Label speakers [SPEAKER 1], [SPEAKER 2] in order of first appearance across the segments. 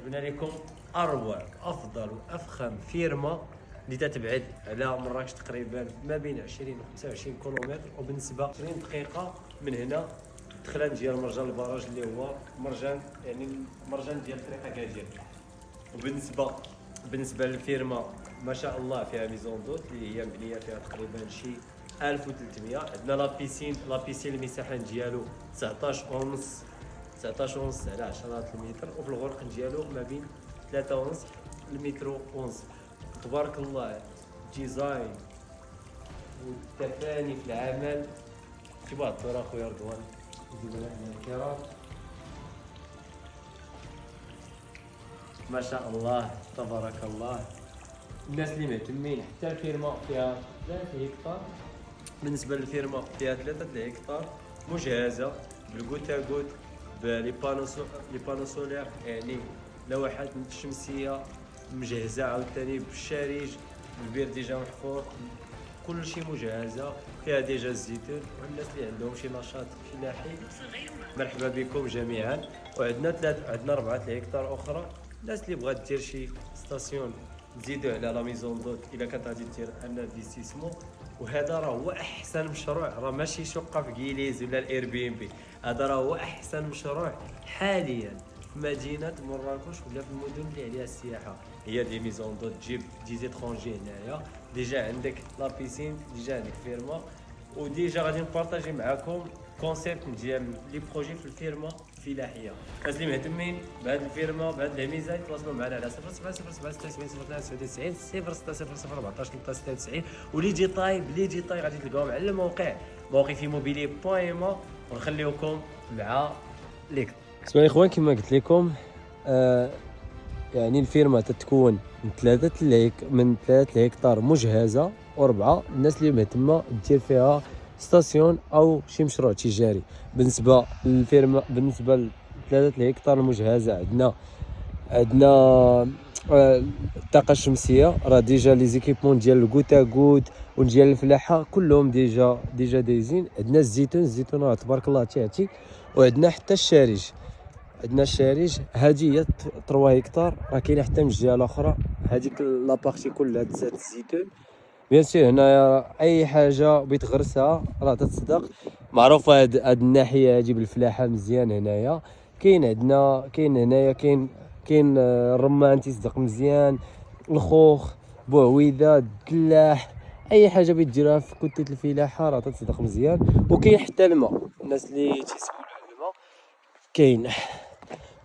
[SPEAKER 1] جبنا لكم اروع افضل وافخم فيرما اللي تتبعد على مراكش تقريبا ما بين 20 و 25 كيلومتر، وبالنسبه 20 دقيقه من هنا دخلان ديال مرجان البراج اللي هو مرجان، يعني المرجان ديال طريق اكادير. وبالنسبه للفيرما ما شاء الله فيها ميزون دوت اللي هي مبنيه فيها تقريبا شي 1300. عندنا لابيسين المساحه ديالو 19 ونص على 10 متر، وفي الغرق ديالو ما بين 3 ونص المتر ونص. تبارك الله ديزاين والتفاني في العمل. جيبوا الصوره اخويا رضوان، جيبوا لنا الكرام. ما شاء الله تبارك الله. الناس اللي مهتمين حتى الفيرما فيها 3 هكتار. بالنسبه للفيرما فيها 3 هكتار مجهزه بالكوتا كوت بلي بانو سولير، يعني لوحات الشمسيه مجهزه عاوتاني بالشارج، البير ديجا محفور، كل شيء مجهزه. فيها ديجا الزيتون. والناس اللي عندهم شي نشاط فلاحي مرحبا بكم جميعا. وعندنا 4 هكتار اخرى. الناس اللي بغات دير شي ستاسيون تزيدوا على لا ميزون دوت الا كانت غادي دير ان انفستيسمون. وهذا راه هو احسن مشروع، راه ماشي شقه في كيليز ولا الاير بي ام بي، هذا راه هو احسن مشروع حاليا في مدينه مراكش ولا في المدن اللي عليها السياحه. هي دي ميزون دوت تجيب دي زيترونجي هنايا، ديجا عندك لا بيسين، ديجا عندك فيرما، وديجا غادي نبارطاجي معكم كونسيبت ديال لي بروجي في الفيرما الفلاحيه. الناس اللي مهتمين بهذه الفيرما بهذه الميزه يتواصلوا معنا على 0707 ولي جي طاي غادي تلقاوهم على الموقع موقف موبيلي بويما. ونخليوكم مع ليك. اسمعوا اخوان، كما قلت لكم يعني الفيرما تتكون من 3 هكتار مجهزه، و4 الناس اللي مهتمه دير فيها ستاسيون او شي مشروع تجاري. بالنسبه للفيرما، بالنسبه ل 3 هكتار المجهزه عندنا الطاقه الشمسيه، راه ديجا لي زيكيبمون ديال الكوتا كوت وديال الفلاحه كلهم ديجا دايزين. عندنا الزيتون راه تبارك الله تيعطي. وعندنا حتى الشارج، هذه هي 3 هكتار. راه كاينه حتى من الجهه الاخرى هذيك لابارتي كلها تزاد الزيتون. بيان سور هنايا اي حاجه بغيت تغرسها راه تتصدق. معروفه هاد الناحيه هادي بالفلاحه مزيان. هنايا كاين هنايا كاين الرمان تيصدق مزيان، الخوخ، بوعويده، الدلاح، اي حاجه بغيت ديرها في كتله الفلاحه راه تتصدق مزيان. وكاين حتى الماء، الناس اللي تيسولوا على الماء كاين.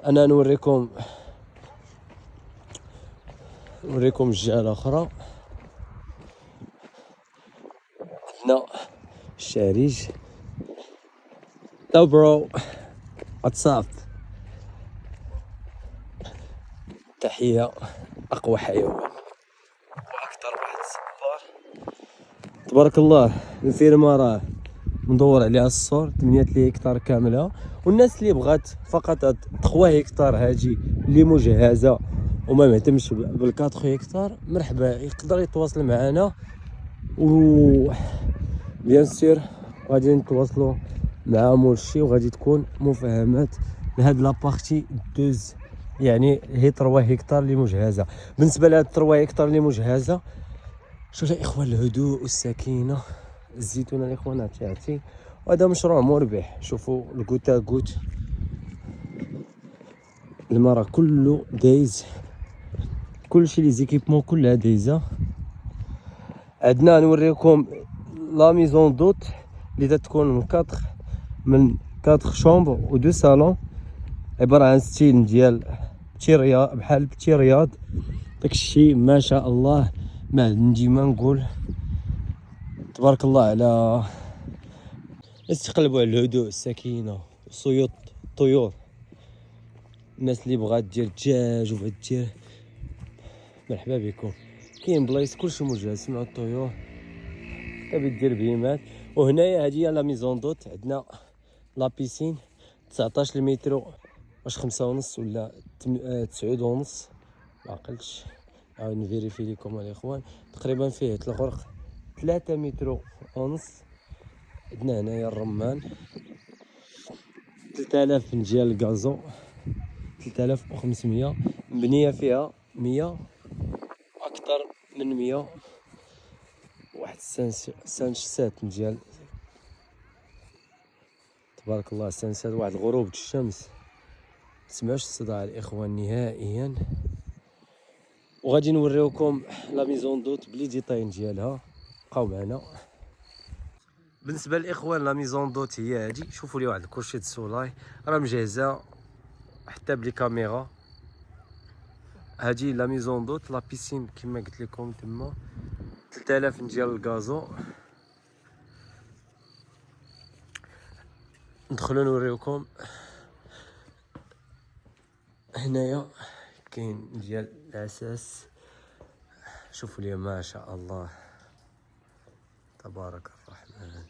[SPEAKER 1] انا نوريكم الجهه الاخرى. عندنا الشارج. لو برو واتساب، تحيه اقوى حيوان واكثر واحد صبار. تبارك الله الفيرما راه مدور عليها الصور 8 هكتار كامله. والناس اللي بغات فقط 3 هكتار هاجي اللي مجهزه وما مهتمش بال4 هكتار مرحبا يقدر يتواصل معنا. و بيان سور غادي نتواصلوا مع مولشي وغادي تكون مفاهمات لهاد لابارتي دوز، يعني هي 3 هكتار اللي مجهزه. بالنسبه لهاد 3 هكتار اللي مجهزه، شوفوا الاخوان الهدوء والسكينه، الزيتونه الاخوان تاعتي. وهذا مشروع مربح. شوفوا الكوتا كوت، المرا كله دايز، كلشي لي زيكيبمون كلها دايزه. عندنا نوريكم لا ميزون دوت اللي تتكون من 4 شومبر و 2 صالون، عباره عن ستيل ديال بحال بتي رياض. داكشي ما شاء الله ما عندي ما نقول. تبارك الله على استقلبوا على الهدوء السكينه وصيوط الطيور. الناس اللي بغات دير دجاج وبغات دير مرحبا بكم. كاين بلايص كلشي مجهز. سمعوا الطيور تبي دير بهيمات. وهنايا هذه هي لا ميزون دوت. عندنا لا بيسين 19 متر، واش 5 ونص ولا 9 ونص ما عقلتش. عاود نفيريفي لكم الاخوان. تقريبا فيه الغرق 3 متر ونص. عندنا هنايا الرمان 3000 من ديال الكازو، 3500 مبنيه فيها 100 اكثر من 100 واحد سانشات ديال تبارك الله. سانشات واحد الغروب الشمس، متسمعوش الصداع الاخوان نهائيا. وغادي نوريوكم لا ميزون دوت بلي ديتاين ديالها، بقاو معنا. بالنسبه للاخوان لا ميزون دوت هي هادي، شوفوا لي واحد الكرسي السولاي راه مجهزه حتى بلي كاميرا. هادي لا ميزون دوت. لا بيسين كما قلت لكم تما 3000 ديال الغازو. ندخلوا نوريوكم هنايا كاين ديال الاساس. شوفوا لي ما شاء الله تبارك الرحمن،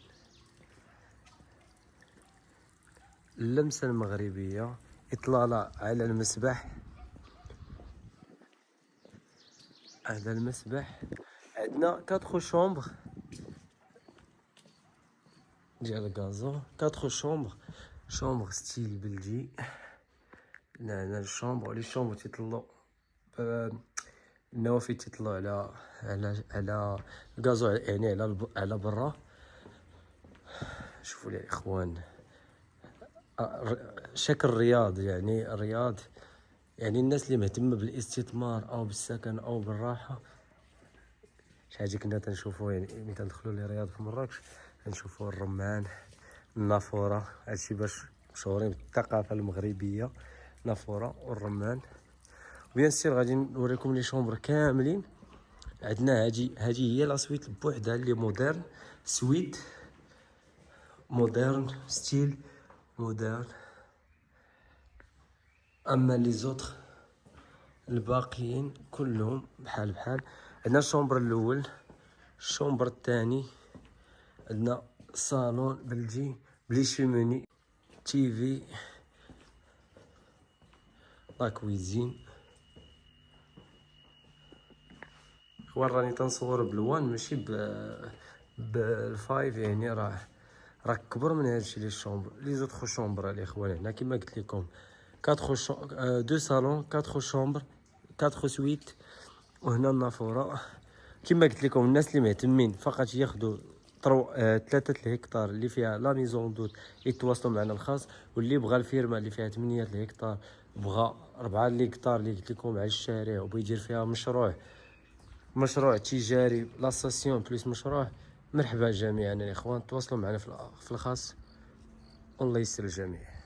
[SPEAKER 1] اللمسه المغربيه، اطلاله على المسبح. هذا المسبح عندنا 4 شومبر ديال الغازو، 4 شومبر ستيل بلجي. هنا الشومبر، لي شومبر تيطلعوا النوافذ تيطلعوا على الغازو، يعني على برا. شوفوا لي اخوان شكل رياض، يعني الرياض يعني الناس اللي مهتمه بالاستثمار او بالسكن او بالراحه. شحال كنا تنشوفوا يعني ملي تندخلوا لرياض في مراكش تنشوفوا الرمان، النافوره. هادشي باش مشهورين بالثقافه المغربيه، النافوره والرمان. بيان سير غادي نوريكم لي شومبر كاملين. عندنا هادي هي لا سويت بوحدها اللي مودرن، سويت مودرن ستيل مودرن. اما لي زوتر الباقيين كلهم بحال. عندنا الشومبر الاول، الشومبر الثاني، عندنا صالون بلجي بلي شيموني، تيفي، لا كويزين. خوان راني تنصور بالوان ماشي بالفايف، يعني راه كبر من هادشي. لي شومبر لي زوطخ شومبر الاخوان هنا كما قلت لكم 2 صالون 4 شومبر 4 سويت. وهنا النافوره كما قلت لكم. الناس اللي مهتمين فقط ياخذوا 3 الهكتار اللي فيها لا ميزون دوت يتواصلوا معنا الخاص، واللي بغى الفيرما اللي فيها 8 الهكتار، بغى 4 الهكتار اللي قلت لكم على الشارع وبغى يدير فيها مشروع تجاري لاساسيون بليس مشروع، مرحبا جميعا الاخوان. تواصلوا معنا في الخاص، والله يسر الجميع.